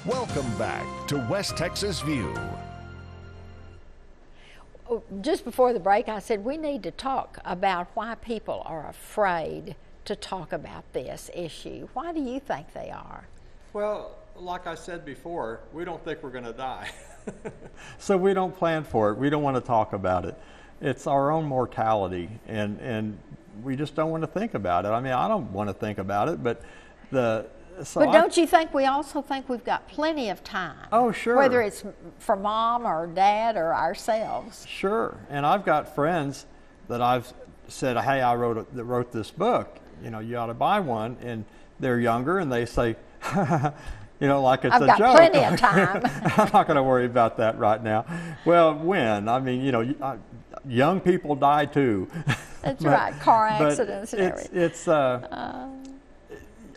Welcome back to West Texas View. Just before the break, I said we need to talk about why people are afraid to talk about this issue. Why do you think they are? Well, like I said before, we don't think we're going to die. So we don't plan for it. We don't want to talk about it. It's our own mortality, and we just don't want to think about it. I mean, I don't want to think about it, but don't you think we also think we've got plenty of time? Oh, sure. Whether it's for mom or dad or ourselves. Sure. And I've got friends that I've said, hey, I wrote this book. You know, you ought to buy one. And they're younger, and they say, you know, like it's I've a got joke. Plenty of time. I'm not going to worry about that right now. Well, when? I mean, you know, young people die too. That's right. Car accidents and everything.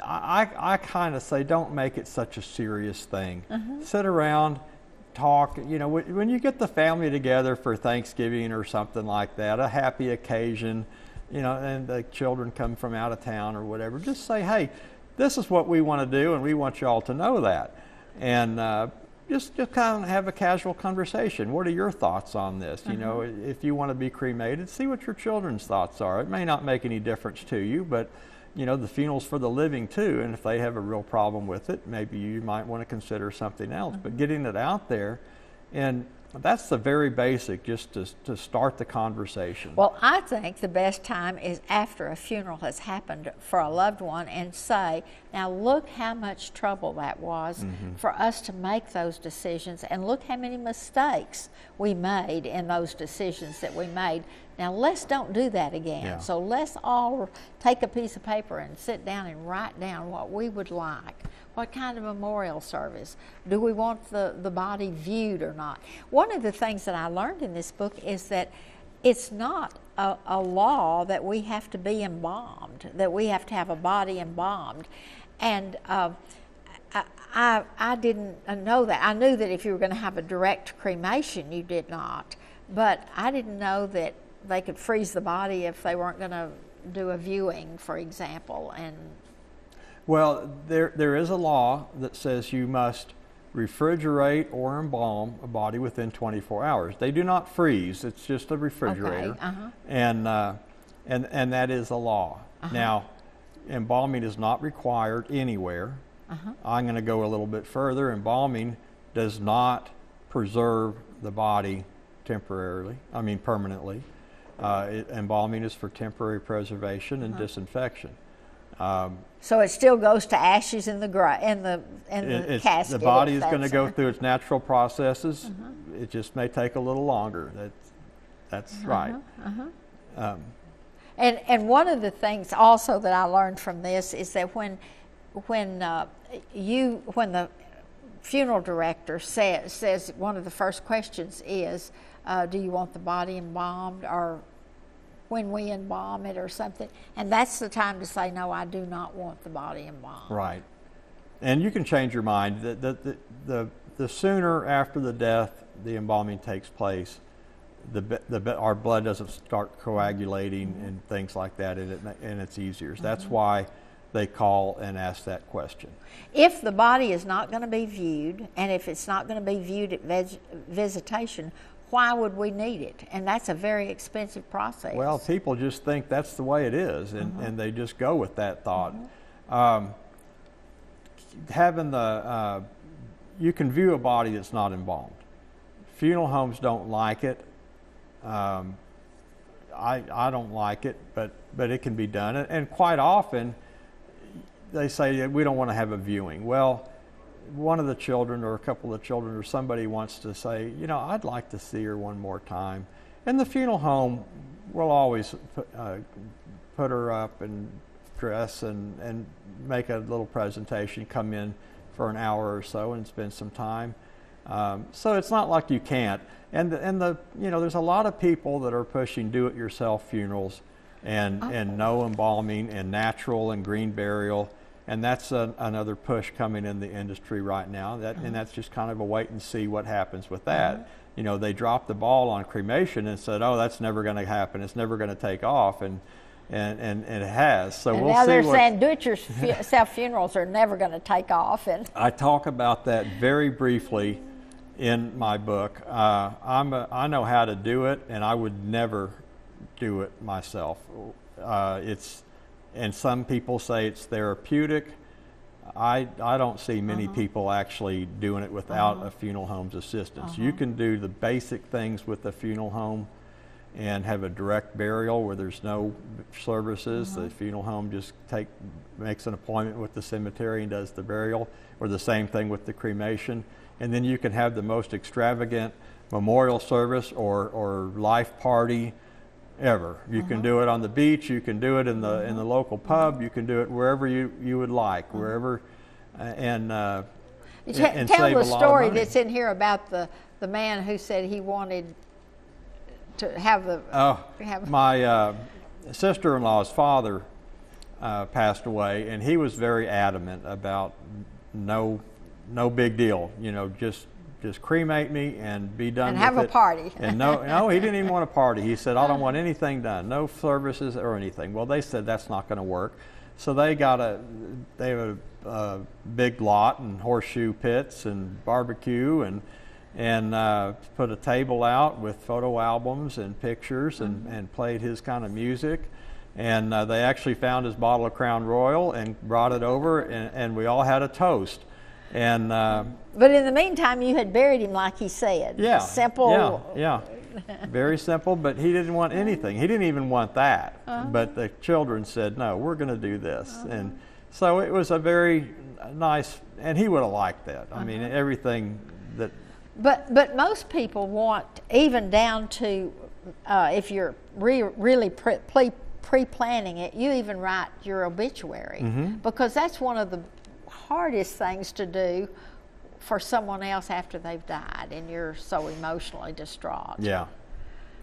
I kind of say, don't make it such a serious thing. Sit around, talk. You know, when you get the family together for Thanksgiving or something like that, a happy occasion, you know, and the children come from out of town or whatever, just say, hey, this is what we want to do, and we want you all to know that. And just kind of have a casual conversation. What are your thoughts on this? You know, if you want to be cremated, see what your children's thoughts are. It may not make any difference to you, but you know, the funeral's for the living too, and if they have a real problem with it, maybe you might want to consider something else. But getting it out there, and that's the very basic, just to start the conversation. Well, I think the best time is after a funeral has happened for a loved one, and say, now look how much trouble that was for us to make those decisions, and look how many mistakes we made in those decisions that we made. Now let's don't do that again. Yeah. So let's all take a piece of paper and sit down and write down what we would like. What kind of memorial service? Do we want the body viewed or not? One of the things that I learned in this book is that it's not a law that we have to be embalmed, that we have to have a body embalmed. And I didn't know that. I knew that if you were going to have a direct cremation, you did not. But I didn't know that they could freeze the body if they weren't going to do a viewing, for example. And well, there is a law that says you must refrigerate or embalm a body within 24 hours. They do not freeze; it's just a refrigerator, and that is a law. Now, embalming is not required anywhere. I'm going to go a little bit further. Embalming does not preserve the body permanently. Embalming is for temporary preservation and disinfection. So it still goes to ashes in the casket. The body is going to go through its natural processes. It just may take a little longer. That's right. And one of the things also that I learned from this is that when the funeral director says one of the first questions is, do you want the body embalmed, or when we embalm it or something, and that's the time to say, no, I do not want the body embalmed. Right. And you can change your mind. The sooner after the death the embalming takes place, our blood doesn't start coagulating and things like that, and it's easier. That's why they call and ask that question. If the body is not going to be viewed, and if it's not going to be viewed at visitation, why would we need it? And that's a very expensive process. Well, people just think that's the way it is, and they just go with that thought. You can view a body that's not embalmed. Funeral homes don't like it. I don't like it, but it can be done. And quite often, they say we don't want to have a viewing. Well, one of the children or a couple of children or somebody wants to say, you know, I'd like to see her one more time. And the funeral home will always put her up and dress and make a little presentation, come in for an hour or so and spend some time. So it's not like you can't. And there's a lot of people that are pushing do-it-yourself funerals and no embalming and natural and green burial. And that's another push coming in the industry right now. And that's just kind of a wait and see what happens with that. You know, they dropped the ball on cremation and said, oh, that's never going to happen. It's never going to take off. And and it has. So And we'll now see they're what. saying do-it-yourself funerals are never going to take off. And I talk about that very briefly in my book. I know how to do it, and I would never do it myself. And some people say it's therapeutic. I don't see many people actually doing it without a funeral home's assistance. You can do the basic things with the funeral home and have a direct burial where there's no services. The funeral home just makes an appointment with the cemetery and does the burial, or the same thing with the cremation. And then you can have the most extravagant memorial service or life party ever. You can do it on the beach, you can do it in the local pub, you can do it wherever you would like, wherever, and tell save the a lot of story money. that's in here about the man who said he wanted to have My sister-in-law's father passed away, and he was very adamant about no big deal, just cremate me and be done and with have a it. party. And no, he didn't even want a party. He said, I don't want anything done, no services or anything. Well, they said that's not going to work. So they have a big lot and horseshoe pits and barbecue and put a table out with photo albums and pictures and played his kind of music. And they actually found his bottle of Crown Royal and brought it over, and we all had a toast. And But in the meantime, you had buried him like he said. yeah, Simple. yeah, very simple. But he didn't want anything. He didn't even want that. But the children said, "No, we're going to do this." And so it was a very nice. And he would have liked that. I mean, everything that. But most people want, even down to if you're really pre-planning it, you even write your obituary, because that's one of the hardest things to do for someone else after they've died, and you're so emotionally distraught. Yeah,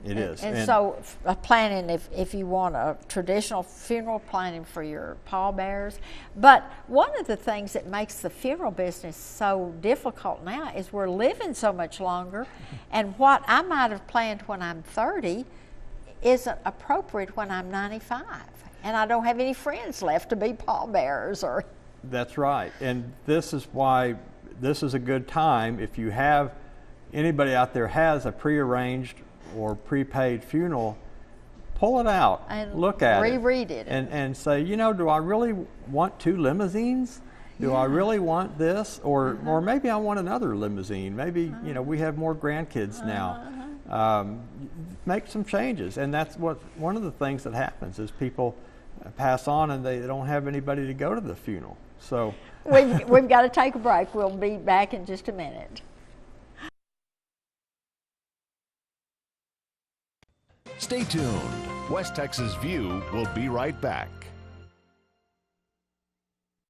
it is. And so planning, if you want a traditional funeral, planning for your pallbearers. But one of the things that makes the funeral business so difficult now is we're living so much longer, and what I might have planned when I'm 30 isn't appropriate when I'm 95, and I don't have any friends left to be pallbearers or. That's right. And this is why this is a good time. If you have anybody out there has a prearranged or prepaid funeral, pull it out, And look at reread it. and say, do I really want 2 limousines? Do I really want this? Or maybe I want another limousine. Maybe, we have more grandkids now. Make some changes. And that's one of the things that happens is people pass on and they don't have anybody to go to the funeral. So We've got to take a break. We'll be back in just a minute. Stay tuned. West Texas View will be right back.